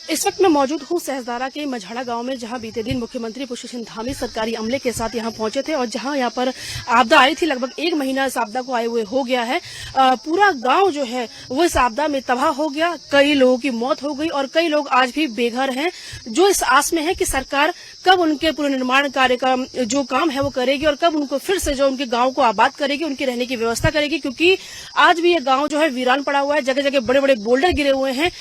इस वक्त मैं मौजूद हूँ सहसदारा के मझाड़ा गांव में, जहां बीते दिन मुख्यमंत्री पुष्प सिंह धामी सरकारी अमले के साथ यहां पहुंचे थे और जहां यहां पर आपदा आई थी। लगभग 1 महीना इस आपदा को आए हुए हो गया है। पूरा गांव जो है वो इस आपदा में तबाह हो गया। कई लोगों की मौत हो गई और कई लोग आज भी बेघर हैं, जो इस आस में है कि सरकार कब उनके पुनर्निर्माण कार्य का जो काम है वो करेगी और कब उनको फिर से जो उनके गांव को आबाद करेगी, उनकी रहने की व्यवस्था करेगी। क्योंकि आज भी ये गांव जो है वीरान पड़ा हुआ है। जगह जगह बड़े बड़े बोल्डर गिरे हुए हैं।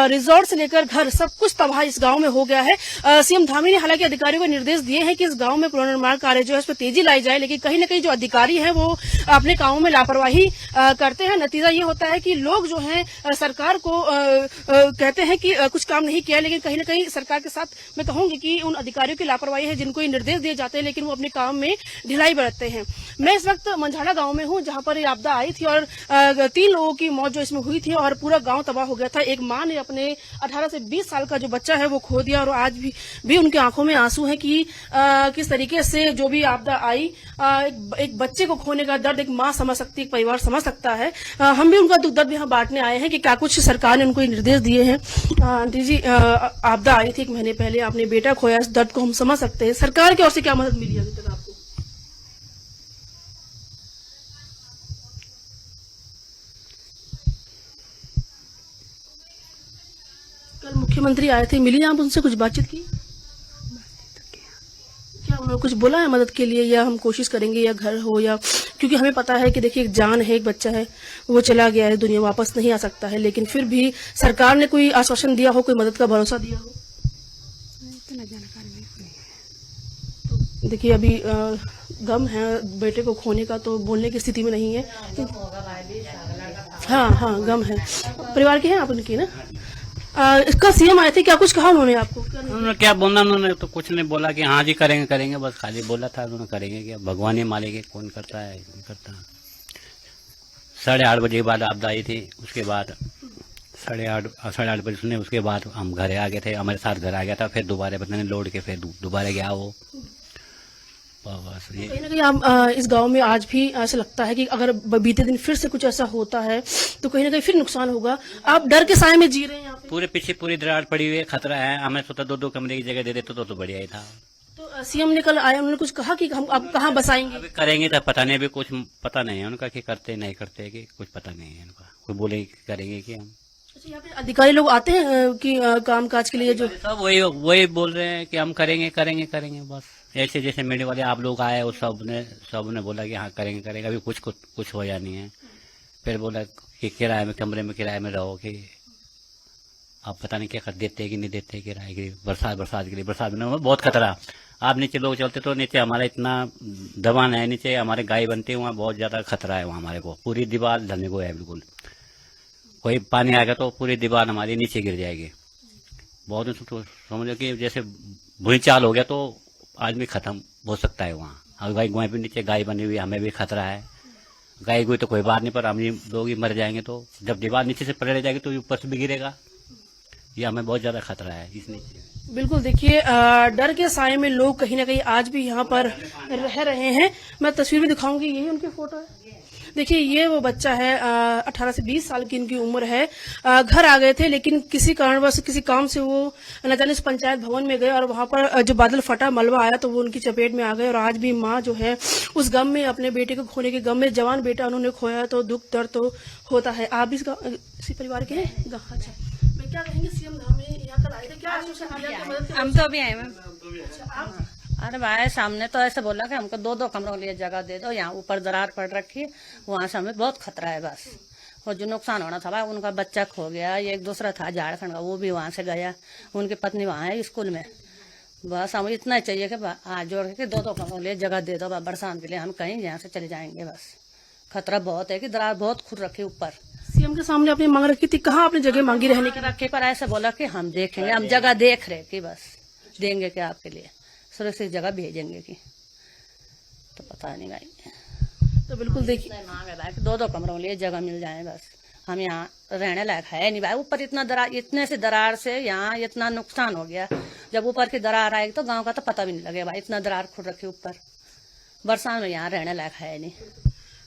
रिजॉर्ट से लेकर घर सब कुछ तबाह इस गांव में हो गया है। सीएम धामी ने हालांकि अधिकारियों को निर्देश दिए हैं कि इस गांव में पुनर्निर्माण कार्य जो है उस पर तेजी लाई जाए, लेकिन कहीं न कहीं जो अधिकारी हैं वो अपने कामों में लापरवाही करते हैं। नतीजा ये होता है कि लोग जो हैं सरकार को कहते हैं कि कुछ काम नहीं किया, लेकिन कहीं न कहीं सरकार के साथ मैं कहूंगी कि उन अधिकारियों की लापरवाही है जिनको ये निर्देश दिए जाते हैं, लेकिन वो अपने काम में ढिलाई बरतते हैं। मैं इस वक्त मंझाड़ा गांव में हूं, जहां पर ये आपदा आई थी और 3 लोगों की मौत जो इसमें हुई थी और पूरा गांव तबाह हो गया था। एक मां ने अपने 18 से 20 साल का जो बच्चा है वो खो दिया और आज भी उनकी आंखों में आंसू हैं कि किस तरीके से जो भी आपदा आई, एक बच्चे को खोने का दर्द एक मां समझ सकती है, एक परिवार समझ सकता है। हम भी उनका दुख दर्द यहाँ बांटने आए हैं कि क्या कुछ सरकार ने उनको निर्देश दिए हैं। आंटी जी, आपदा आई थी 1 महीने पहले, आपने बेटा खोया, इस दर्द को हम समझ सकते हैं। सरकार की ओर से क्या मदद मिली अभी तक आपको? कल मुख्यमंत्री आए थे, मिली आप उनसे, कुछ बातचीत की? क्या उन्होंने कुछ बोला है मदद के लिए, या हम कोशिश करेंगे या घर हो, या क्योंकि हमें पता है कि देखिए एक जान है, एक बच्चा है, वो चला गया है, दुनिया वापस नहीं आ सकता है, लेकिन फिर भी सरकार ने कोई आश्वासन दिया हो, कोई मदद का भरोसा दिया हो? इतना जानकारी नहीं है। तो देखिए अभी गम है बेटे को खोने का, तो बोलने की स्थिति में नहीं है। हाँ, गम है। परिवार के हैं आप उनकी ना? इसका सीएम आए थे, क्या कुछ कहा उन्होंने आपको? उन्होंने क्या बोलना, उन्होंने तो कुछ नहीं बोला कि हाँ जी करेंगे, बस खाली बोला था उन्होंने करेंगे। क्या भगवान ही मालेंगे, कौन करता है नहीं करता। 8:30 बजे के बाद आपदा आई थी, उसके बाद 8:30 बजे सुने, उसके बाद हम घर आ गए थे, हमारे साथ घर आ गया था। फिर दोबारा पता नहीं लौट के फिर दोबारा गया वो। बस ये कहीं ना कहीं आप इस गांव में आज भी ऐसा लगता है कि अगर बीते दिन फिर से कुछ ऐसा होता है तो कहीं ना कहीं फिर नुकसान होगा। आप डर के साए में जी रहे हैं यहाँ पे? पूरे पीछे पूरी दरार पड़ी हुई है, खतरा है। हमें सोचा 2-2 कमरे की जगह दे देते तो बढ़िया ही था। तो सीएम ने कल आया, उन्होंने कुछ कहा कि हम आप कहाँ बसाएंगे? अभी करेंगे तो पता नहीं, अभी कुछ पता नहीं है उनका कि करते नहीं करते, कि कुछ पता नहीं है उनका। कोई बोले करेंगे कि हम। अच्छा, यहाँ पे अधिकारी लोग आते हैं कि काम काज के लिए? जो सब वही बोल रहे हैं कि हम करेंगे बस। ऐसे जैसे मीडिया वाले आप लोग आए, उस सब ने बोला कि हाँ करेंगे। अभी कुछ हो जानी है। फिर बोला कि कमरे में किराए में रहो, कि आप पता नहीं क्या कर देते कि नहीं देते किराए की। बरसात के लिए, बरसात में बहुत खतरा। आप नीचे लोग चलते तो नीचे हमारा इतना दबान है, नीचे हमारे गाय बनते हैं, वहाँ बहुत ज्यादा खतरा है। वहाँ हमारे को पूरी दीवार ढलने को है बिल्कुल। कोई पानी आएगा तो पूरी दीवार हमारी नीचे गिर जाएगी। बहुत तो समझो कि जैसे भूचाल हो गया तो आदमी खत्म हो सकता है वहाँ। और गाय भी नीचे गाय बनी हुई, हमें भी खतरा है। गाय गुई तो कोई बात नहीं, पर हम लोग ही मर जाएंगे। तो जब दीवार नीचे से पलट जाएगी तो ऊपर से भी गिरेगा। ये हमें बहुत ज्यादा खतरा है इस नीचे। बिल्कुल, देखिए डर के साए में लोग कहीं ना कहीं आज भी यहाँ पर रह रहे हैं। मैं तस्वीर भी दिखाऊंगी, यही उनकी फोटो है। देखिए ये वो बच्चा है, 18 से 20 साल की इनकी उम्र है। घर आ गए थे, लेकिन किसी कारणवश किसी काम से वो न जाने पंचायत भवन में गए और वहां पर जो बादल फटा, मलबा आया तो वो उनकी चपेट में आ गए। और आज भी माँ जो है उस गम में, अपने बेटे को खोने के गम में, जवान बेटा उन्होंने खोया, तो दुख दर्द तो होता है। आप भी इसी परिवार के हैं? अच्छा, मैं क्या कहेंगे, सीएम धामी यहाँ कल आए थे, क्या आश्वासन दिया? हम तो अभी आए मैम। अरे भाई सामने तो ऐसे बोला कि हमको 2-2 कमरों के लिए जगह दे दो, यहाँ ऊपर दरार पड़ रखी है, वहाँ से हमें बहुत खतरा है बस। और जो नुकसान होना था भाई, उनका बच्चा खो गया, एक दूसरा था झारखंड का, वो भी वहाँ से गया, उनकी पत्नी वहाँ है स्कूल में। बस हमें इतना चाहिए कि हाथ जोड़ के 2-2 कमरों के लिए जगह दे दो बरसात के लिए, हम कहीं यहाँ से चले जाएंगे बस। खतरा बहुत है कि दरार बहुत खुद रखी ऊपर। सीएम के सामने आपने मांग रखी थी, कहाँ आपने जगह मांगी रहने की? रखे पर ऐसे बोला कि हम देखेंगे, हम जगह देख रहे कि बस देंगे क्या आपके लिए, सुरक्षित जगह भेजेंगे की, तो पता नहीं भाई। तो बिल्कुल देखिए मांग है भाई, 2-2 कमरों के लिए जगह मिल जाए बस। हम यहाँ रहने लायक है नहीं भाई, ऊपर इतना दरार, इतने से दरार से यहाँ इतना नुकसान हो गया। जब ऊपर की दरार आएगी तो गांव का तो पता भी नहीं लगेगा भाई, इतना दरार खुद रखी ऊपर। बरसात में यहाँ रहने लायक है नहीं।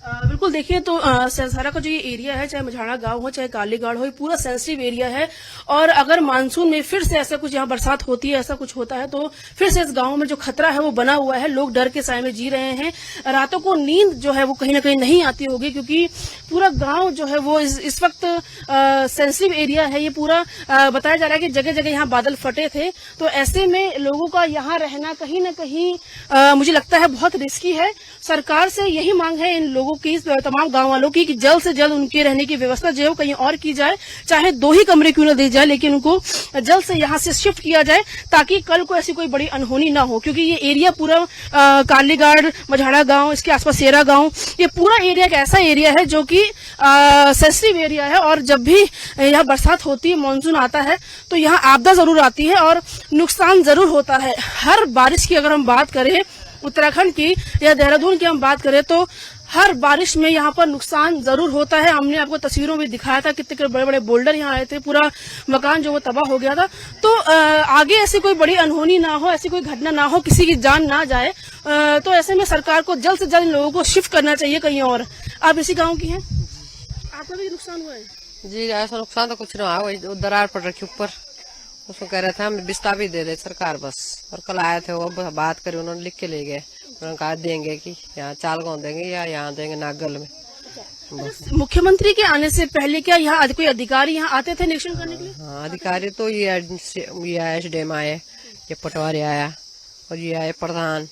बिल्कुल देखिए तो सहसारा का जो ये एरिया है, चाहे मझाड़ा गांव हो चाहे कालीगाड़ हो, ये पूरा सेंसिटिव एरिया है। और अगर मानसून में फिर से ऐसा कुछ यहाँ बरसात होती है, ऐसा कुछ होता है तो फिर से इस गांव में जो खतरा है वो बना हुआ है। लोग डर के साए में जी रहे हैं। रातों को नींद जो है वो कहीं ना कहीं नहीं आती होगी, क्योंकि पूरा गांव जो है वो इस वक्त सेंसिटिव एरिया है। ये पूरा बताया जा रहा है कि जगह जगह यहाँ बादल फटे थे, तो ऐसे में लोगों का यहाँ रहना कहीं ना कहीं मुझे लगता है बहुत रिस्की है। सरकार से यही मांग है इन लोगों की, तमाम गांव वालों की, कि जल्द से जल्द उनके रहने की व्यवस्था जो है वो कहीं और की जाए, चाहे 2 ही कमरे क्यों न दी जाए, लेकिन उनको जल्द से यहाँ से शिफ्ट किया जाए ताकि कल को ऐसी कोई बड़ी अनहोनी ना हो। क्योंकि ये एरिया पूरा कालीगाड़, मझाड़ा गांव, इसके आसपास सेरा गांव, ये पूरा एरिया एक ऐसा एरिया है जो कि सेंसिटिव एरिया है। और जब भी यहाँ बरसात होती है, मानसून आता है, तो यहाँ आपदा जरूर आती है और नुकसान जरूर होता है। हर बारिश की अगर हम बात करें उत्तराखंड की या देहरादून की हम बात करें, तो हर बारिश में यहाँ पर नुकसान जरूर होता है। हमने आपको तस्वीरों में दिखाया था कितने बड़े बड़े बोल्डर यहाँ आए थे, पूरा मकान जो वो तबाह हो गया था। तो आगे ऐसी कोई बड़ी अनहोनी ना हो, ऐसी कोई घटना ना हो, किसी की जान ना जाए, तो ऐसे में सरकार को जल्द से जल्द इन लोगों को शिफ्ट करना चाहिए कहीं और। आप इसी गाँव की हैं, आपका भी नुकसान हुआ है? जी ऐसा नुकसान तो कुछ ना हुआ, दरार पड़ रखी ऊपर, उसको कह रहे थे हम बिस्ता भी दे दे सरकार बस। और कल आए थे वो बात करी, उन्होंने लिख के ले गए, उन्होंने कहा देंगे कि यहाँ चालगांव देंगे या यहाँ देंगे नागल में। मुख्यमंत्री के आने से पहले क्या यहाँ कोई अधिकारी यहाँ आते थे निरीक्षण करने के लिए? हाँ अधिकारी तो ये एसडीएम आए, ये पटवारी आया, और ये आए प्रधान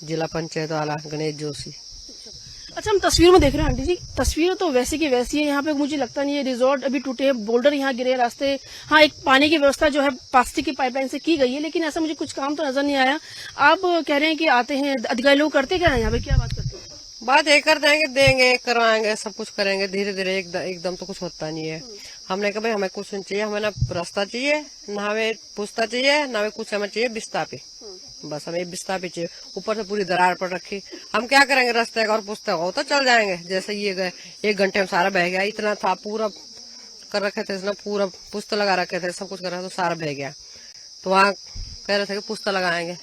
जिला पंचायत वाला गणेश जोशी। अच्छा, हम तस्वीर में देख रहे हैं आंटी जी, तस्वीर तो वैसी की वैसी है। यहाँ पे मुझे लगता नहीं है रिजॉर्ट अभी टूटे, बोल्डर यहाँ गिरे, रास्ते, हाँ एक पानी की व्यवस्था जो है प्लास्टिक की पाइपलाइन से की गई है, लेकिन ऐसा मुझे कुछ काम तो नजर नहीं आया। आप कह रहे हैं कि आते हैं अधिकारी लोग, करते क्या है यहाँ पे, क्या बात करते हैं? बात ये कर देंगे करवाएंगे, सब कुछ करेंगे धीरे धीरे, एकदम तो कुछ होता नहीं है। हमने कहा भाई हमें कुछ नहीं चाहिए, हमें ना रास्ता चाहिए, ना हमें पुस्ता चाहिए, ना हमें कुछ, हमें चाहिए बिस्ता पे, बस हमें बिस्ता पे चाहिए। ऊपर से पूरी दरार पड़ रखी, हम क्या करेंगे? रास्ते का और पुस्तक हो तो चल जाएंगे। जैसे ये गए 1 घंटे में सारा बह गया, इतना था पूरा कर रखे थे, पूरा पुस्तक लगा रखे थे, सब कुछ कर रहा था, तो सारा बह गया। तो वहाँ कह रहे थे कि पुस्तक लगाएंगे,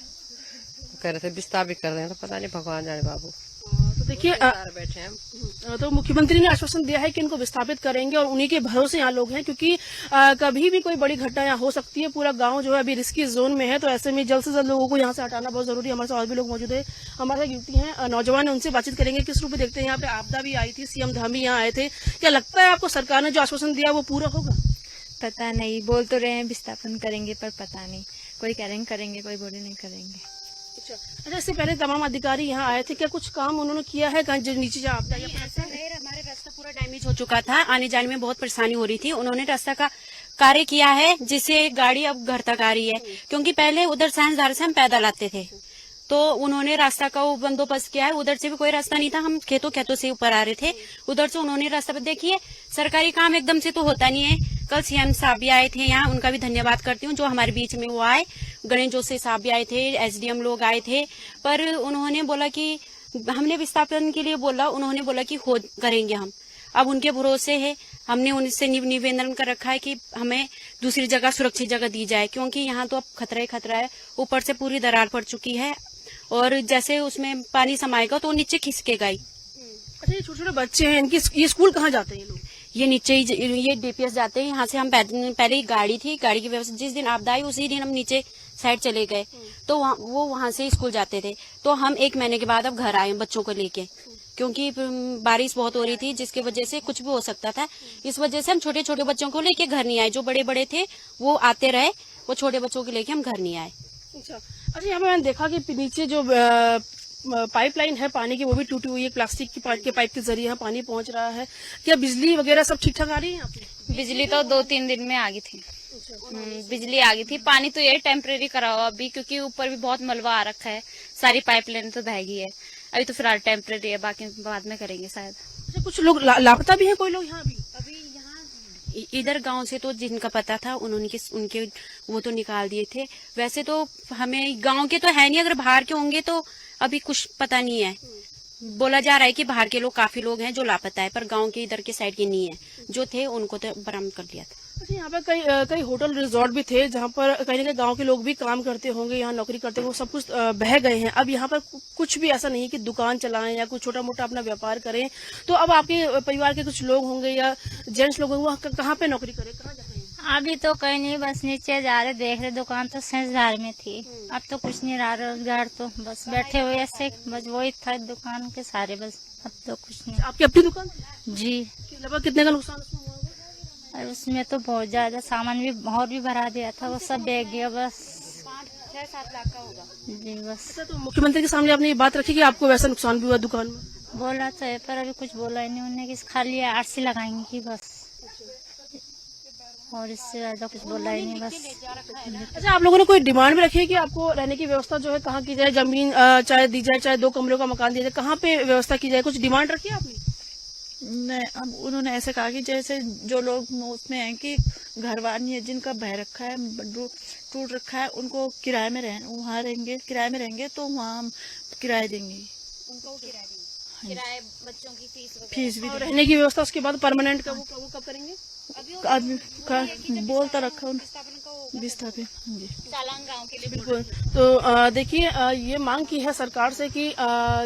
कह रहे थे बिस्ता भी कर देंगे, तो पता नहीं भगवान जाने बाबू। तो देखिए बैठे हैं, तो मुख्यमंत्री ने आश्वासन दिया है कि इनको विस्थापित करेंगे और उन्हीं के भरोसे यहाँ लोग हैं, क्योंकि कभी भी कोई बड़ी घटना यहाँ हो सकती है। पूरा गांव जो है अभी रिस्की जोन में है, तो ऐसे में जल्द से जल्द लोगों को यहाँ से हटाना बहुत जरूरी है। हमारे साथ और भी लोग मौजूद है, हमारे साथ युवती हैं, नौजवान है, उनसे बातचीत करेंगे किस रूप में देखते हैं। यहाँ पे आपदा भी आई थी, सीएम धामी यहाँ आए थे, क्या लगता है आपको सरकार ने जो आश्वासन दिया वो पूरा होगा? पता नहीं, बोल तो रहे हैं विस्थापन करेंगे, पर पता नहीं, कोई करेंगे करेंगे, कोई बोले नहीं करेंगे। अच्छा, इससे पहले तमाम अधिकारी यहाँ आए थे, क्या कुछ काम उन्होंने किया है? कहीं जो नीचे जा आपदा ऐसा नहीं, हमारे रास्ता पूरा डैमेज हो चुका था, आने जाने में बहुत परेशानी हो रही थी। उन्होंने रास्ता का कार्य किया है, जिससे गाड़ी अब घर तक आ रही है, क्योंकि पहले उधर सहसदार से हम पैदल आते थे, तो उन्होंने रास्ता का वो बंदोबस्त किया है। उधर से भी कोई रास्ता नहीं था, हम खेतों से ऊपर आ रहे थे, उधर से उन्होंने रास्ता। देखिए सरकारी काम एकदम से तो होता नहीं है। कल सीएम साहब भी आए थे यहाँ, उनका भी धन्यवाद करती हूँ जो हमारे बीच में वो आए। गणेश जोशी साहब भी आए थे, एसडीएम लोग आए थे, पर उन्होंने बोला कि हमने विस्थापन के लिए बोला, उन्होंने बोला कि हो करेंगे हम। अब उनके भरोसे है, हमने उनसे निवेदन कर रखा है कि हमें दूसरी जगह, सुरक्षित जगह दी जाए, क्योंकि यहाँ तो अब खतरा ही खतरा है। ऊपर से पूरी दरार पड़ चुकी है और जैसे उसमें पानी समाएगा तो नीचे खिसकेगा ही। अच्छा, ये छोटे छोटे बच्चे हैं, इनकी ये स्कूल कहाँ जाते हैं ये लोग? ये नीचे ही, ये डीपीएस जाते हैं। यहाँ से हम पहले ही गाड़ी थी, गाड़ी की व्यवस्था, जिस दिन आपदा आई उसी दिन हम नीचे साइड चले गए, तो वो वहाँ से स्कूल जाते थे। तो हम 1 महीने के बाद अब घर आए बच्चों को लेके, क्योंकि बारिश बहुत हो रही थी, जिसकी वजह से कुछ भी हो सकता था। इस वजह से हम छोटे छोटे बच्चों को लेके घर नहीं आए। जो बड़े बड़े थे वो आते रहे, वो छोटे बच्चों को लेके हम घर नहीं आए। अच्छा, यहाँ पे मैंने देखा कि नीचे जो पाइपलाइन है पानी की वो भी टूटी हुई है, प्लास्टिक के पाइप के जरिए यहाँ पानी पहुँच रहा है। क्या बिजली वगैरह सब ठीक ठाक आ रही है यहाँ पे? बिजली तो 2-3 दिन में आ गई थी। बिजली आ गई थी। पानी तो ये टेम्परेरी करा हुआ अभी, क्योंकि ऊपर भी बहुत मलबा आ रखा है, सारी पाइपलाइन तो बह गई है। अभी तो फिलहाल टेम्परेरी है, बाकी बाद में करेंगे शायद। अच्छा, कुछ लोग लापता भी हैं, कोई लोग यहाँ अभी यहाँ इधर गांव से तो जिनका पता था उनके वो तो निकाल दिए थे। वैसे तो हमें गांव के तो है नहीं, अगर बाहर के होंगे तो अभी कुछ पता नहीं है। बोला जा रहा है कि बाहर के लोग काफी लोग हैं जो लापता है, पर गांव के इधर के साइड के नहीं है, जो थे उनको तो बरामद कर लिया था। अच्छा, यहाँ पर कई होटल रिजॉर्ट भी थे जहाँ पर कहीं ना कहीं गांव के लोग भी काम करते होंगे, यहाँ नौकरी करते होंगे, सब कुछ बह गए हैं। अब यहाँ पर कुछ भी ऐसा नहीं है कि दुकान चलाएं या कुछ छोटा मोटा अपना व्यापार करें। तो अब आपके परिवार के कुछ लोग होंगे या जेंट्स लोग होंगे, वो कहाँ पे नौकरी करें, कहाँ जाते हैं? अभी तो कहीं नहीं, बस नीचे जा रहे देख रहे, दुकान तो सेंसधार में थी। अब तो कुछ नहीं रहा, रोजगार तो बस बैठे हुए ऐसे, बस वही था दुकान के सारे, बस अब तो कुछ नहीं। आपकी अपनी दुकान थी? जी, लगभग कितने का नुकसान उसमें हुआ होगा? और उसमें तो बहुत ज्यादा सामान भी और भी भरा दिया था, वो सब बेच गया बस। 6-7 लाख का होगा। जी बस अच्छा, तो मुख्यमंत्री के सामने आपने ये बात रखी कि आपको वैसा नुकसान भी हुआ दुकान में? बोला तो है, पर अभी कुछ बोला ही नहीं उन्होंने कि खाली आरसी लगाएंगे कि बस, और इससे ज्यादा कुछ बोला ही नहीं बस। अच्छा, आप लोगों ने कोई डिमांड भी रखी है कि आपको रहने की व्यवस्था जो है कहाँ की जाए, जमीन चाहे दी जाए, चाहे 2 कमरों का मकान दिया जाए, कहाँ पे व्यवस्था की जाए, कुछ डिमांड रखी है आपने? नहीं, अब उन्होंने ऐसे कहा कि जैसे जो लोग उसमें हैं कि घरवानी है जिनका बह रखा है, टूट रखा है, उनको किराए में वहाँ रहेंगे, किराए में रहेंगे तो वहाँ हम किराया देंगे, उनको किराया देंगे, किराए, बच्चों की फीस भी और रहने की व्यवस्था उसके बाद परमानेंट का वो कब करेंगे? आदमी का बोलता रखा विस्थापित। हाँ जी, चालान गांव के लिए। बिल्कुल। तो देखिए, ये मांग की है सरकार से कि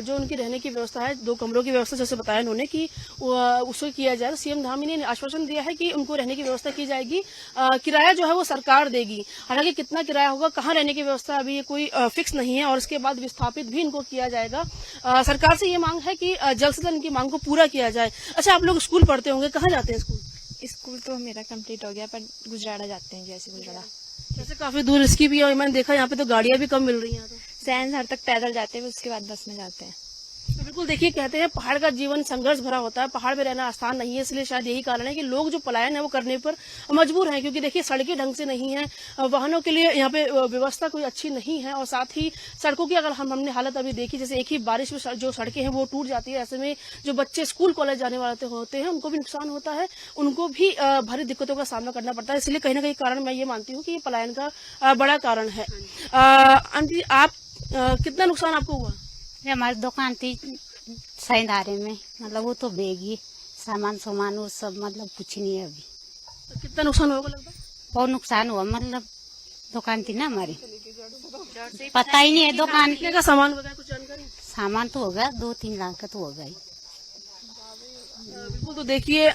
जो उनकी रहने की व्यवस्था है, 2 कमरों की व्यवस्था जैसे बताया उन्होंने कि उसको किया जाए। सीएम धामी ने आश्वासन दिया है कि उनको रहने की व्यवस्था की जाएगी, किराया जो है वो सरकार देगी। हालांकि कितना किराया होगा, कहाँ रहने की व्यवस्था, अभी ये कोई फिक्स नहीं है, और इसके बाद विस्थापित भी इनको किया जाएगा। सरकार से ये मांग है कि जल्द से जल्द इनकी मांग को पूरा किया जाए। अच्छा, आप लोग स्कूल पढ़ते होंगे, कहाँ जाते हैं स्कूल? स्कूल तो मेरा कंप्लीट हो गया, पर गुजराड़ा जाते हैं, जैसे गुजराड़ा। वैसे काफी दूर इसकी भी है, और मैंने देखा यहाँ पे तो गाड़ियां भी कम मिल रही हैं। सेंसधार तक पैदल जाते हैं, उसके बाद बस में जाते हैं। तो बिल्कुल देखिए, कहते हैं पहाड़ का जीवन संघर्ष भरा होता है, पहाड़ में रहना आसान नहीं है, इसलिए शायद यही कारण है कि लोग जो पलायन है वो करने पर मजबूर हैं, क्योंकि देखिए सड़कें ढंग से नहीं है, वाहनों के लिए यहाँ पे व्यवस्था कोई अच्छी नहीं है, और साथ ही सड़कों की अगर हमने हालत अभी देखी, जैसे एक ही बारिश में जो सड़कें हैं वो टूट जाती है। ऐसे में जो बच्चे स्कूल कॉलेज जाने वाले होते हैं उनको भी नुकसान होता है, उनको भी भारी दिक्कतों का सामना करना पड़ता है। इसलिए कहीं ना कहीं कारण मैं ये मानती हूँ कि ये पलायन का बड़ा कारण है। आंटी, आप कितना नुकसान आपको हुआ? हमारी दुकान थी सेंसधार में, मतलब वो तो बेगी, सामान वो सब, मतलब कुछ नहीं है अभी। तो कितना नुकसान होगा लगभग? बहुत नुकसान हुआ, मतलब दुकान थी ना हमारी, पता ही नहीं है दुकान कितने का सामान वगैरह कुछ जानकारी? सामान तो होगा 2-3 लाख का तो होगा ही। बिल्कुल। तो देखिए,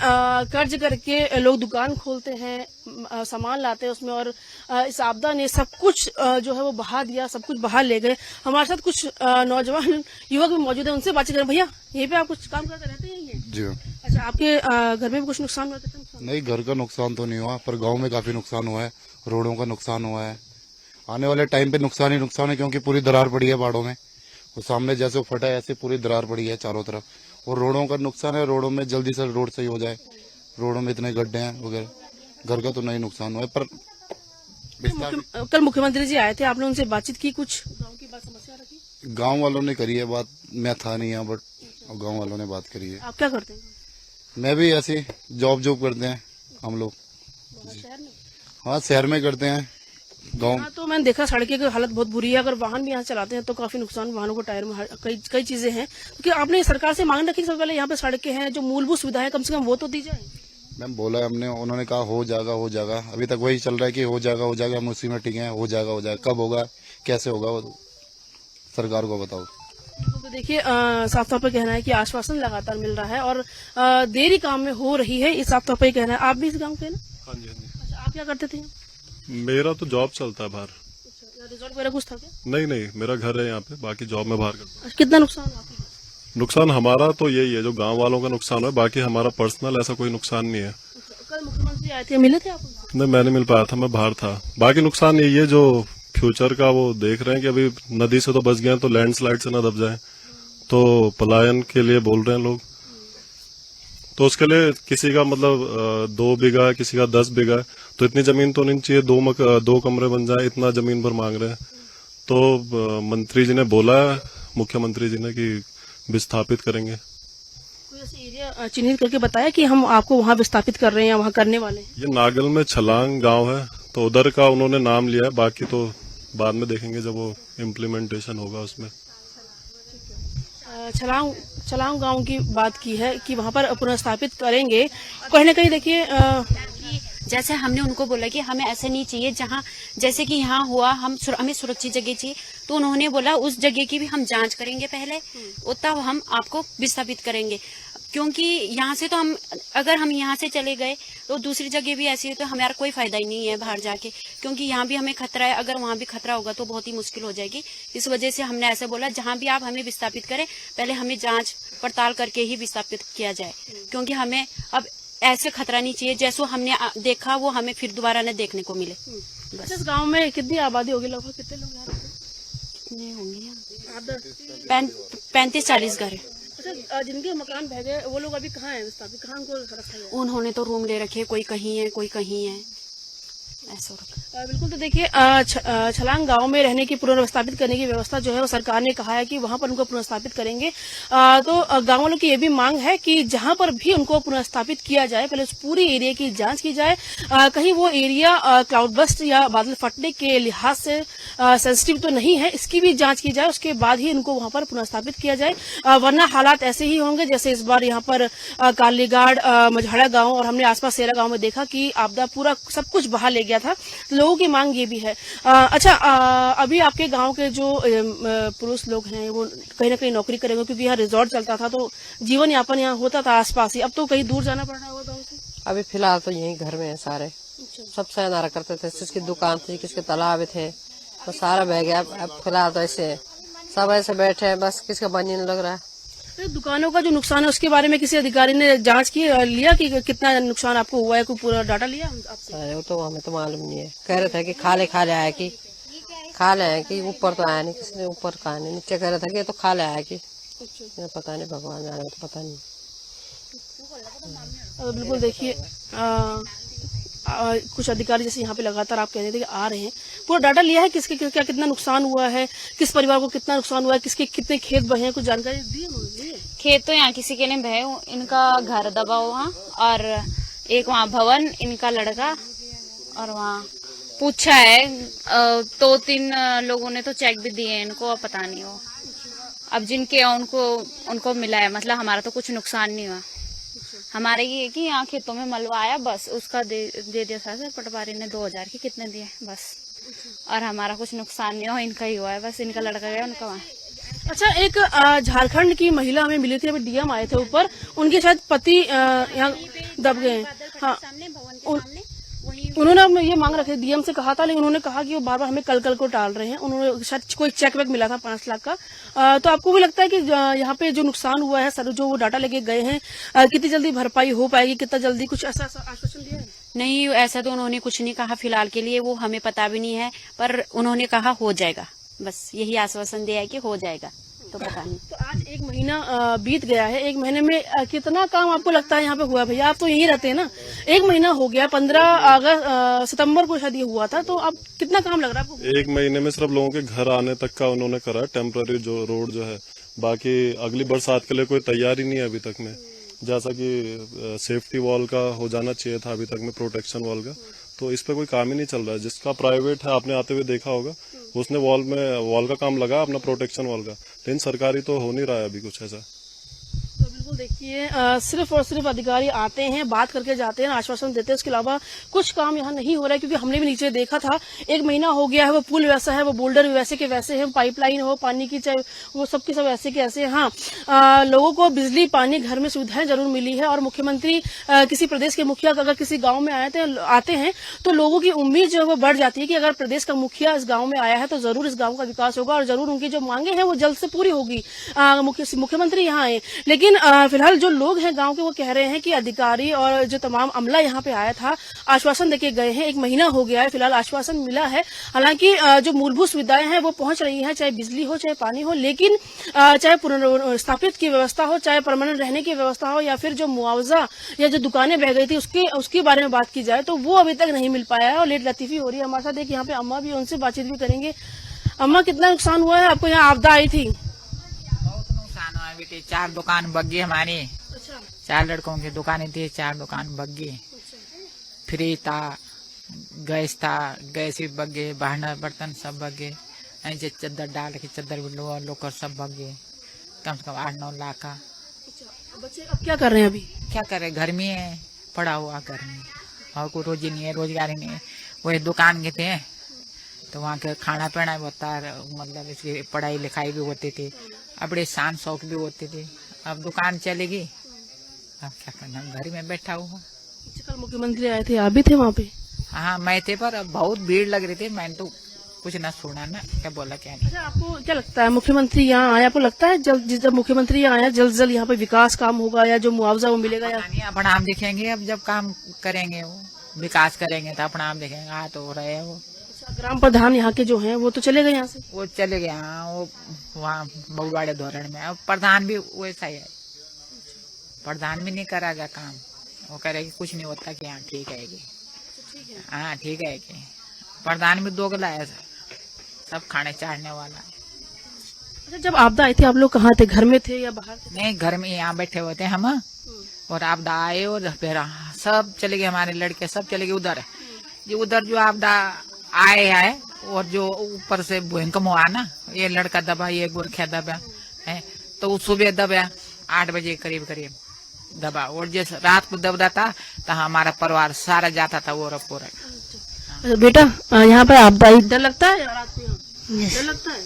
कर्ज करके लोग दुकान खोलते हैं, सामान लाते हैं उसमें, और इस आपदा ने सब कुछ जो है वो बहा दिया, सब कुछ बहा ले गए। हमारे साथ कुछ नौजवान युवक भी मौजूद है, उनसे बातचीत करें। भैया, यहीं पे आप कुछ काम करते रहते हैं? ये जी अच्छा, आपके घर में भी कुछ नुकसान हुआ? कितना नुकसान? नहीं, घर का नुकसान तो नहीं हुआ, पर गांव में काफी नुकसान हुआ है, रोडों का नुकसान हुआ है। आने वाले टाइम पे नुकसान ही नुकसान है, क्योंकि पूरी दरार पड़ी है पहाड़ों में, वो सामने जैसे वो फटा है ऐसे पूरी दरार पड़ी है चारों तरफ, और रोडों का नुकसान है। रोडों में जल्दी से रोड सही हो जाए, रोडों में इतने गड्ढे हैं वगैरह। घर का तो नहीं नुकसान हुआ है, पर कल मुख्यमंत्री जी आए थे, आपने उनसे बातचीत की, कुछ गाँव की बात समस्या रखी? गांव वालों ने करी है बात, मैं था नहीं यहाँ, बट गांव वालों ने बात करी है। आप क्या करते हैं? मैं भी ऐसे जॉब करते हैं हम लोग। शहर में? हाँ, शहर में करते हैं। गाँव हाँ, तो मैंने देखा सड़कें की हालत बहुत बुरी है, अगर वाहन भी यहाँ चलाते हैं तो काफी नुकसान, वाहनों को टायर में कई चीजें हैं। तो क्या आपने सरकार से मांग रखी सबसे पहले, यहाँ पे सड़कें हैं, जो मूलभूत सुविधाएं कम से कम वो तो दी जाए? मैम बोला हमने, उन्होंने कहा हो जाएगा, अभी तक वही चल रहा है कि हो जाएगा, हम उसी में टिके हैं, हो जाएगा, कब होगा, कैसे होगा, वो सरकार को बताओ। तो देखिए, साफ तौर पर कहना है कि आश्वासन लगातार मिल रहा है, और देरी काम में हो रही है, इस साफ तौर पर ही कहना है। आप भी इस गाँव के हैं ना? हाँ जी, हाँ जी। अच्छा, आप क्या करते थे? मेरा तो जॉब चलता है बाहर। अच्छा, रिजॉर्ट वगैरह कुछ था क्या? नहीं, मेरा घर है यहाँ पे, बाकी जॉब में बाहर करता हूँ। कितना नुकसान हुआ आपको? नुकसान हमारा तो यही है, जो गांव वालों का नुकसान है, बाकी हमारा पर्सनल ऐसा कोई नुकसान नहीं है। कल मुख्यमंत्री आए थे, मिले थे आप उनसे? नहीं, मैं नहीं मिल पाया था, मैं बाहर था। बाकी नुकसान यही है, जो फ्यूचर का वो देख रहे हैं कि अभी नदी से तो बच गए हैं, तो लैंडस्लाइड से न दब जाए, तो पलायन के लिए बोल रहे हैं लोग। तो उसके लिए किसी का मतलब 2 बीघा है, किसी का 10 बीघा है, तो इतनी जमीन तो नहीं चाहिए, 2 कमरे बन जाए, इतना जमीन भर मांग रहे हैं। तो मंत्री जी ने बोला है, मुख्यमंत्री जी ने, कि विस्थापित करेंगे। कोई ऐसे एरिया चिन्हित करके बताया कि हम आपको वहाँ विस्थापित कर रहे हैं, वहाँ करने वाले हैं? ये नागल में छलांग गांव है, तो उधर का उन्होंने नाम लिया है, बाकी तो बाद में देखेंगे जब वो इम्प्लीमेंटेशन होगा उसमें। छलांग गांव की बात की है कि वहां पर पुनर्स्थापित करेंगे। कहीं ना कहीं देखिए, जैसे हमने उनको बोला कि हमें ऐसा नहीं चाहिए, जहाँ जैसे कि यहाँ हुआ हमें सुरक्षित जगह चाहिए, तो उन्होंने बोला उस जगह की भी हम जांच करेंगे पहले, तब हम आपको विस्थापित करेंगे। क्योंकि यहाँ से तो अगर हम यहाँ से चले गए तो दूसरी जगह भी ऐसी है तो हमारा कोई फायदा ही नहीं है बाहर जाके, क्योंकि यहाँ भी हमें खतरा है, अगर वहाँ भी खतरा होगा तो बहुत ही मुश्किल हो जाएगी। इस वजह से हमने ऐसे बोला जहाँ भी आप हमें विस्थापित करें पहले हमें जांच पड़ताल करके ही विस्थापित किया जाए, क्योंकि हमें अब ऐसे खतरा नहीं चाहिए जैसो हमने देखा वो हमें फिर दोबारा न देखने को मिले। बस। इस गाँव में कितनी आबादी होगी, लगभग कितने लोग यहाँ रहते हैं? कितने होंगे? 35-40 घर है। अच्छा, जिनके मकान बह गए वो लोग अभी कहाँ हैं विस्थापित, कहाँ उनको रखा गया? उन्होंने तो रूम ले रखे, कोई कहीं है कोई कहीं है, ऐसा रखा। बिल्कुल। तो देखिए छलांग गांव में रहने की पुनर्स्थापित करने की व्यवस्था जो है वो सरकार ने कहा है कि वहां पर उनको पुनर्स्थापित करेंगे। तो गांव वालों की ये भी मांग है कि जहां पर भी उनको पुनर्स्थापित किया जाए पहले उस पूरी एरिया की जांच की जाए, कहीं वो एरिया क्लाउड बस्ट या बादल फटने के लिहाज से सेंसिटिव तो नहीं है, इसकी भी जांच की जाए, उसके बाद ही इनको वहां पर पुनर्स्थापित किया जाए। वरना हालात ऐसे ही होंगे जैसे इस बार यहाँ पर कालीगाड़, मझाड़ा गांव और हमने आसपास सेरा गांव में देखा कि आपदा पूरा सब कुछ बहा ले गया था। लोगों की मांग ये भी है। अच्छा, अभी आपके गांव के जो पुरुष लोग हैं वो कहीं ना कहीं नौकरी करेंगे, क्योंकि यहाँ रिजॉर्ट चलता था तो जीवन यापन यहाँ होता था आसपास ही, अब तो कहीं दूर जाना पड़ रहा होगा गाँव से? अभी फिलहाल तो यही घर में है सारे। सब सहनारा करते थे, किसकी दुकान थी किसके तालाब थे, तो सारा बह गया। अब फिलहाल तो ऐसे सब ऐसे बैठे हैं, बस किसका मन नहीं लग रहा है। दुकानों का जो नुकसान है उसके बारे में किसी अधिकारी ने जांच की लिया कि कितना नुकसान आपको हुआ है, कोई पूरा डाटा लिया आपसे? वो तो हमें तो मालूम नहीं है, कह रहे थे कि खा ले आया कि खा ले आया कि ऊपर तो आया नहीं, किसी ने ऊपर कहा नहीं, नीचे कह रहे थे कि तो खा ले आया कि पता नहीं, भगवान जाने, तो पता नहीं। बिल्कुल। देखिए कुछ अधिकारी जैसे यहाँ पे लगातार आप कह रहे थे कि आ रहे हैं, पूरा डाटा लिया है किसके क्या कितना नुकसान हुआ है, किस परिवार को कितना नुकसान हुआ है, किसके कितने खेत बहे हैं, कुछ जानकारी दी है? खेत तो यहाँ किसी के नहीं बहे, इनका घर दबा हुआ और एक वहाँ भवन इनका लड़का, और वहाँ पूछा है 2-3 लोगों ने तो चेक भी दिए हैं इनको, अब पता नहीं हो अब जिनके उनको मिला है, मतलब हमारा तो कुछ नुकसान नहीं हुआ। हमारे ये कि यहाँ खेतों में मलबा आया, बस उसका दे दिया था सर पटवारी ने 2000 के कितने दिए बस, और हमारा कुछ नुकसान नहीं हुआ, इनका ही हुआ है बस, इनका लड़का गया उनका वहाँ। अच्छा, एक झारखंड की महिला हमें मिली थी, अभी डीएम आए थे ऊपर, उनके शायद पति यहाँ दब गए हैं। हाँ, उन्होंने ये मांग रखे डीएम से कहा था, लेकिन उन्होंने कहा कि वो बार बार हमें कल को टाल रहे हैं। उन्होंने शायद कोई चेक वेक मिला था 5 लाख का। तो आपको भी लगता है कि यहाँ पे जो नुकसान हुआ है सर, जो वो डाटा लेके गए हैं, कितनी जल्दी भरपाई हो पाएगी, कितना जल्दी, कुछ ऐसा आश्वासन दिया है? नहीं, ऐसा तो उन्होंने कुछ नहीं कहा फिलहाल के लिए, वो हमें पता भी नहीं है, पर उन्होंने कहा हो जाएगा, बस यही आश्वासन दिया है कि हो जाएगा, तो पता नहीं। तो आज 1 महीना बीत गया है, 1 महीने में कितना काम आपको लगता है यहाँ पे हुआ? भैया आप तो यहीं रहते हैं ना, 1 महीना हो गया, 15 सितंबर को शायद ये हुआ था, तो अब कितना काम लग रहा है आपको? 1 महीने में सिर्फ लोगों के घर आने तक का उन्होंने करा, टेम्पररी जो रोड जो है, बाकी अगली बरसात के लिए कोई तैयारी नहीं है अभी तक में। जैसा कि सेफ्टी वॉल का हो जाना चाहिए था अभी तक में, प्रोटेक्शन वॉल का, तो इस पे कोई काम ही नहीं चल रहा है। जिसका प्राइवेट है, आपने आते हुए देखा होगा, उसने वॉल का काम लगा अपना प्रोटेक्शन वॉल का, लेकिन सरकारी तो हो नहीं रहा है अभी कुछ ऐसा। तो बिल्कुल देखिए, सिर्फ और सिर्फ अधिकारी आते हैं, बात करके जाते हैं, आश्वासन देते हैं, उसके अलावा कुछ काम यहाँ नहीं हो रहा है। क्योंकि हमने भी नीचे देखा था, 1 महीना हो गया है, वो पुल वैसा है, वो बोल्डर भी वैसे के वैसे है, पाइपलाइन हो पानी की, चाहे वो सबके सब ऐसे के ऐसे। हाँ, लोगों को बिजली पानी घर में सुविधाएं जरूर मिली है, और मुख्यमंत्री किसी प्रदेश के मुखिया अगर किसी गाँव में आते हैं तो लोगों की उम्मीद जो है वो बढ़ जाती है कि अगर प्रदेश का मुखिया इस गाँव में आया है तो जरूर इस गाँव का विकास होगा, और जरूर उनकी जो मांगे हैं वो जल्द से पूरी होगी, मुख्यमंत्री यहाँ आए। लेकिन फिलहाल जो लोग हैं गांव के वो कह रहे हैं कि अधिकारी और जो तमाम अमला यहाँ पे आया था, आश्वासन देके गए हैं, 1 महीना हो गया है, फिलहाल आश्वासन मिला है। हालांकि जो मूलभूत सुविधाएं हैं वो पहुंच रही हैं, चाहे बिजली हो चाहे पानी हो, लेकिन चाहे पुनर्स्थापित की व्यवस्था हो, चाहे परमानेंट रहने की व्यवस्था हो, या फिर जो मुआवजा या जो दुकानें बह गई थी उसके बारे में बात की जाए तो वो अभी तक नहीं मिल पाया है, और लेट लतीफी हो रही है। हमारे साथ एक यहाँ पे अम्मा भी, उनसे बातचीत भी करेंगे। अम्मा, कितना नुकसान हुआ है आपको? यहाँ आपदा आई थी, बहुत नुकसान हुआ बेटे, 4 दुकान बग गई हमारी। अच्छा। 4 लड़कों की दुकानें थी, 4 दुकान बग गई। फ्रिज था, गैस था, गैस भी बग गए, बर्तन सब बग गए, ऐसे चद्दर डाल के चद्दर भी लोकर सब बग गए, कम से कम 8-9 लाख का। बच्चे अब क्या कर रहे हैं? अभी क्या करे, घर में है, पड़ा हुआ घर में। और कोई रोजी नहीं है, रोजगारी नहीं है। वही दुकान के थे तो वहाँ के खाना पीना भी होता है, मतलब इसकी पढ़ाई लिखाई भी होती थी, अपने शान शौक भी होती थी। अब दुकान चलेगी, अब क्या करना, घर में बैठा हुआ। कल मुख्यमंत्री आए थे, आप भी थे वहाँ पे? हाँ मैं थे, पर बहुत भीड़ लग रही थी, मैंने तो कुछ ना सुना ना, क्या बोला क्या नहीं। अच्छा, आपको क्या लगता है मुख्यमंत्री यहाँ आया, आपको लगता है जब मुख्यमंत्री यहाँ आया जल्द जल्द यहाँ पे विकास काम होगा या जो मुआवजा वो मिलेगा? या नहीं, अपना आप देखेंगे, अब जब काम करेंगे वो विकास करेंगे तो अपना आप देखेंगे। हाँ तो हो रहे हैं वो। अच्छा, ग्राम प्रधान यहाँ के जो हैं वो तो चले गए यहाँ से? वो चले गए, हाँ वो वहाँ बहुवाड़े धोरण में। अब प्रधान भी वैसा ही है, प्रधान भी नहीं करागा काम, वो करेगी कुछ नहीं होता कि हाँ ठीक है कि हाँ ठीक है कि प्रधान भी दोगला है, सब खाने चाहने वाला। अच्छा, जब आपदा आई थी आप लोग कहाँ थे, घर में थे या बाहर थे? नहीं, घर में यहाँ बैठे हुए थे हम, और आपदा आए और फिर सब चले गए, हमारे लड़के सब चले गए उधर। उधर जो आपदा आए है और जो ऊपर से भूकंप हुआ ना, ये लड़का दबा, ये गुरखिया दबा है, तो सुबह दबा 8 बजे करीब दबा, और जिस रात को दबदा था तो हमारा परिवार सारा जाता था वो पूरा। अच्छा, बेटा यहाँ पे आपदा आई, डर लगता है रात को? यहाँ डर लगता है?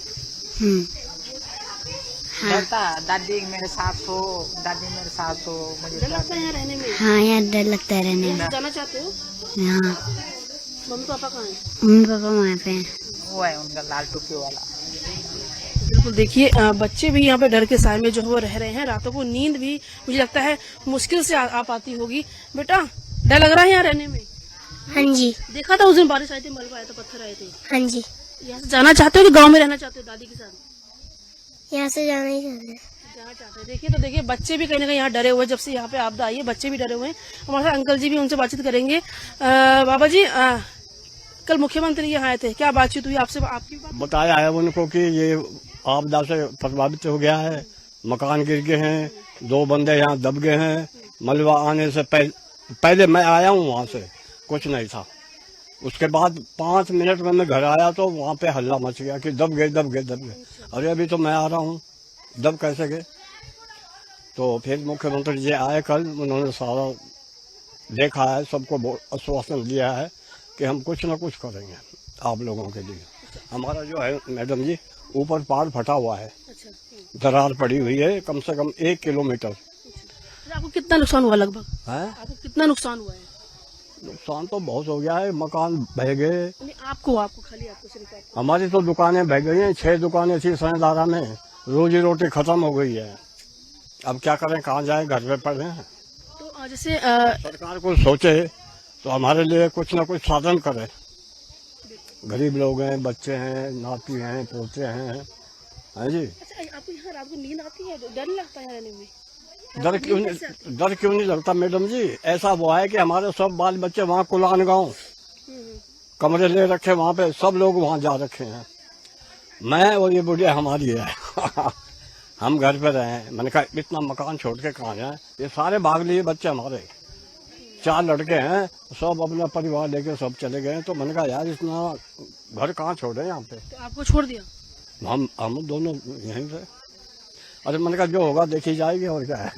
डरता, दादी मेरे साथ हो, मुझे डर लगता है यहाँ रहने में? हाँ यहाँ डर लगता है रहने में। जाना चाहते हो? हाँ मम्मी पापा कहाँ हैं? मम्मी पापा वहाँ पे हैं। वो है उनका लाल टोपी वाला। बिल्कुल, देखिए बच्चे भी यहाँ पे डर के साए में जो है वो रह रहे हैं, रातों को नींद भी मुझे लगता है मुश्किल से आ पाती होगी। बेटा डर लग रहा है यहाँ रहने में? हाँ जी। देखा था उस दिन बारिश आई थी, मलबा आया था, पत्थर आए थे। हाँ जी। यहाँ से जाना चाहते हो कि गांव में रहना चाहते हो दादी के साथ? यहाँ से जाना ही चाहते हैं। जाना चाहते हैं। देखिए तो देखिए बच्चे भी कहीं ना कहीं यहाँ डरे हुए हैं, जब से यहाँ पे आपदा आई है बच्चे भी डरे हुए हैं। हमारे साथ अंकल जी भी, उनसे बातचीत करेंगे। बाबा जी कल मुख्यमंत्री यहाँ आए थे, क्या बातचीत हुई आपसे? आपकी बात बताया है उनको कि ये आपदा से प्रभावित हो गया है, मकान गिर गए हैं, 2 बंदे यहाँ दब गए हैं। मलबा आने से पहले मैं आया हूँ, वहाँ से कुछ नहीं था। उसके बाद 5 मिनट में मैं घर आया तो वहाँ पे हल्ला मच गया कि दब गए। अरे अभी तो मैं आ रहा हूँ, दब कैसे गए? तो फिर मुख्यमंत्री जी आए कल, उन्होंने सारा देखा है, सबको आश्वासन दिया है कि हम कुछ न कुछ करेंगे आप लोगों के लिए। हमारा जो है मैडम जी, ऊपर पहाड़ फटा हुआ है, दरार पड़ी हुई है कम से कम 1 किलोमीटर। आपको कितना नुकसान हुआ लगभग? है कितना नुकसान हुआ है? नुकसान तो बहुत हो गया है, मकान बह गए। आपको खाली आपको सिर्फ आपको? हमारी तो दुकानें बह गई हैं, 6 दुकानें थी सैदारा में, रोजी रोटी खत्म हो गई है। अब क्या करें, कहाँ जाए, घर में पड़े हैं। तो जैसे सरकार कुछ सोचे तो हमारे लिए कुछ न कुछ साधन करे। गरीब लोग हैं, बच्चे हैं, नाती हैं, पोते हैं। है जी। अच्छा, आपको यहाँ रात को नींद आती है? डर लगता है रहने में? डर क्यों नहीं लगता मैडम जी? ऐसा हुआ है कि हमारे सब बाल बच्चे वहाँ कुलान गांव कमरे ले रखे, वहाँ पे सब लोग वहाँ जा रखे हैं। मैं और ये बुढ़िया हमारी है हम घर पे रहे हैं। मैंने कहा इतना मकान छोड़ के कहाँ जाए, ये सारे भाग लिए बच्चे हमारे, 4 लड़के हैं, सब अपना परिवार लेके सब चले गए। तो मैंने कहा यार इतना घर कहाँ छोड़े यहाँ पे? तो आपको छोड़ दिया? हम दोनों यहीं से। अरे मैंने कहा जो होगा देखी जाएगी, और क्या है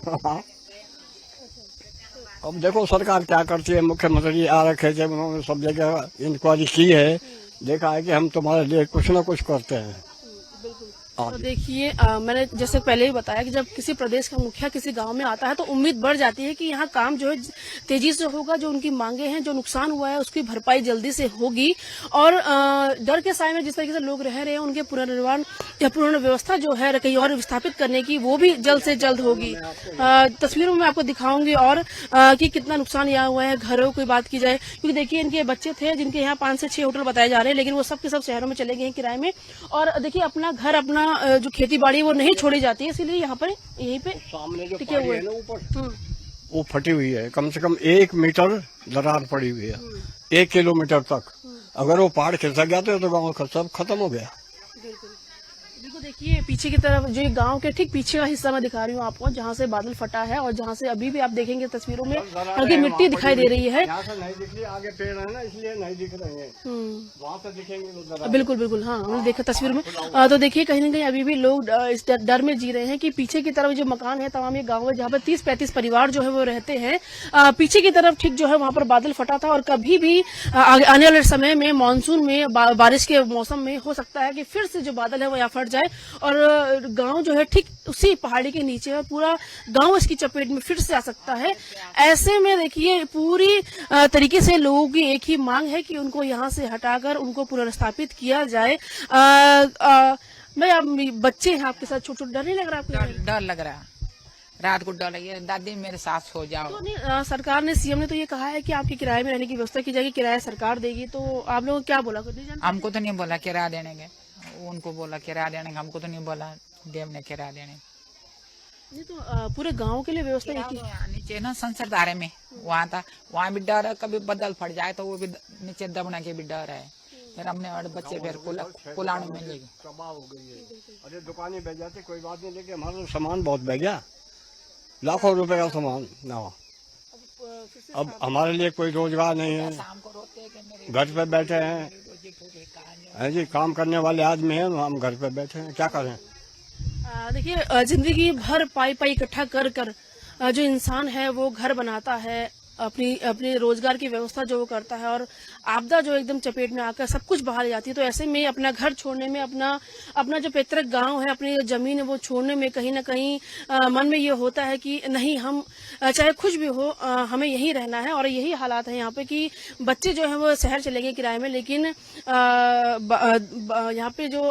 अब देखो सरकार क्या करती है। मुख्यमंत्री आ रखे थे, उन्होंने सब जगह इंक्वायरी की है, देखा है कि हम तुम्हारे लिए कुछ न कुछ करते हैं। तो देखिए मैंने जैसे पहले ही बताया कि जब किसी प्रदेश का मुखिया किसी गांव में आता है तो उम्मीद बढ़ जाती है कि यहाँ काम जो है तेजी से होगा, जो उनकी मांगे हैं, जो नुकसान हुआ है उसकी भरपाई जल्दी से होगी। और डर के साए में जिस तरीके से लोग रह रहे हैं उनके पुनर्निर्माण या पुनर्व्यवस्था जो है कहीं और विस्थापित करने की, वो भी जल्द से जल्द होगी। तस्वीरों में आपको दिखाऊंगी और कि कितना नुकसान यहाँ हुआ है। घरों की बात की जाए, क्योंकि देखिए इनके बच्चे थे जिनके यहाँ 5 से 6 होटल बताए जा रहे हैं, लेकिन वो सब के सब शहरों में चले गए हैं किराए में। और देखिए अपना घर, अपना जो खेती बाड़ी वो नहीं छोड़ी जाती है, इसीलिए यहाँ पर यहीं पे सामने जो टिके पहाड़ी हुए है ना ऊपर, वो फटी हुई है, कम से कम 1 मीटर दरार पड़ी हुई है, 1 किलोमीटर तक। अगर वो पहाड़ खिसक गया तो गाँव सब खत्म हो गया। बिल्कुल। देखिए पीछे की तरफ जो गांव के ठीक पीछे का हिस्सा मैं दिखा रही हूँ आपको, जहाँ से बादल फटा है और जहाँ से अभी भी आप देखेंगे तस्वीरों में हल्की मिट्टी दिखाई दे रही है। यहाँ से नहीं दिख रही, आगे पेड़ है ना इसलिए नहीं दिख रहे हैं, वहाँ से दिखेंगे तो दरार। बिल्कुल बिल्कुल, हाँ हमने देखा तस्वीर में। तो देखिए कहीं ना कहीं अभी भी लोग इस डर में जी रहे हैं कि पीछे की तरफ जो मकान है, तमाम ये गाँव है जहाँ पर 30-35 परिवार जो है वो रहते हैं, पीछे की तरफ ठीक जो है वहाँ पर बादल फटा था और कभी भी आने वाले समय में मानसून में बारिश के मौसम में हो सकता है कि फिर से जो बादल है वो यहाँ फट जाए और गांव जो है ठीक उसी पहाड़ी के नीचे है, पूरा गांव इसकी चपेट में फिर से आ सकता है। ऐसे में देखिए पूरी तरीके से लोगों की एक ही मांग है कि उनको यहाँ से हटाकर उनको पुनर्स्थापित किया जाए। मैं अब बच्चे हैं आपके साथ, छोटे छोटे, डर नहीं लग रहा आपको? डर लग रहा, रात को डर लगी, दादी मेरे साथ सो जाओ। तो नहीं, सरकार ने, सीएम ने तो ये कहा है कि आपके किराए में रहने की व्यवस्था की जाएगी, किराया सरकार देगी, तो आप लोग क्या बोला? कुछ नहीं जानते? हमको तो नहीं बोला किराया देने के, उनको बोला किराया देने के, हमको तो नहीं बोला देव ने किराया देने। नहीं तो पूरे गांव के लिए व्यवस्था एक ही नीचे ना संसद धारे में वहाँ था, वहाँ भी डर है, कभी बदल फट जाए तो वो भी नीचे दबने के भी डर है। फिर हमने और बच्चे फिर कुलाने में ले गए, तबाह हो गई है। अरे दुकानें बह जाती कोई बात नहीं, लेकिन हमारा सामान बहुत बह गया, लाखों रुपए का सामान ना। अब हमारे लिए कोई रोजगार नहीं है, घर पे बैठे हैं जी, काम करने वाले आदमी हैं, हम घर पे बैठे हैं, क्या करें? देखिए जिंदगी भर पाई पाई इकट्ठा कर कर जो इंसान है वो घर बनाता है, अपनी रोजगार की व्यवस्था जो वो करता है, और आपदा जो एकदम चपेट में आकर सब कुछ बहा ले जाती है, तो ऐसे में अपना घर छोड़ने में, अपना जो पैतृक गांव है, अपनी जमीन है वो छोड़ने में कहीं ना कहीं मन में ये होता है कि नहीं, हम चाहे कुछ भी हो हमें यहीं रहना है। और यही हालात है यहाँ पे कि बच्चे जो है वो शहर चले गए किराए में, लेकिन यहाँ पे जो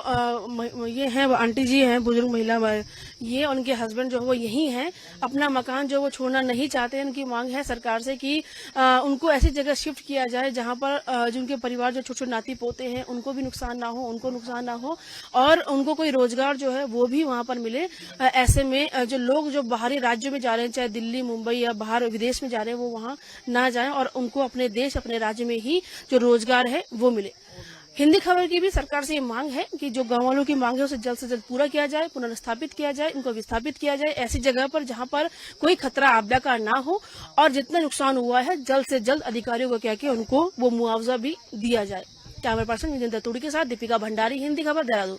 ये है आंटी जी हैं, बुजुर्ग महिला, ये उनके हस्बैंड जो है वो यही हैं, अपना मकान जो वो छोड़ना नहीं चाहते। उनकी मांग है सरकार से कि उनको ऐसी जगह शिफ्ट किया जाए जहां पर जिनके परिवार जो छोटे छोटे नाती पोते हैं उनको भी नुकसान ना हो, उनको नुकसान ना हो, और उनको कोई रोजगार जो है वो भी वहां पर मिले। ऐसे में जो लोग जो बाहरी राज्यों में जा रहे हैं, चाहे दिल्ली, मुंबई या बाहर विदेश में जा रहे हैं, वो वहां ना जाएं और उनको अपने देश, अपने राज्य में ही जो रोजगार है वो मिले। हिंदी खबर की भी सरकार से ये मांग है कि जो गांव वालों की मांग है उसे जल्द से जल्द पूरा किया जाए, पुनर्स्थापित किया जाए, इनको विस्थापित किया जाए ऐसी जगह पर जहां पर कोई खतरा आपदा का ना हो, और जितना नुकसान हुआ है जल्द से जल्द अधिकारियों को कह के उनको वो मुआवजा भी दिया जाए। कैमरा पर्सन विजेंद्र तुड़ी के साथ दीपिका भंडारी, हिंदी खबर, देहरादून।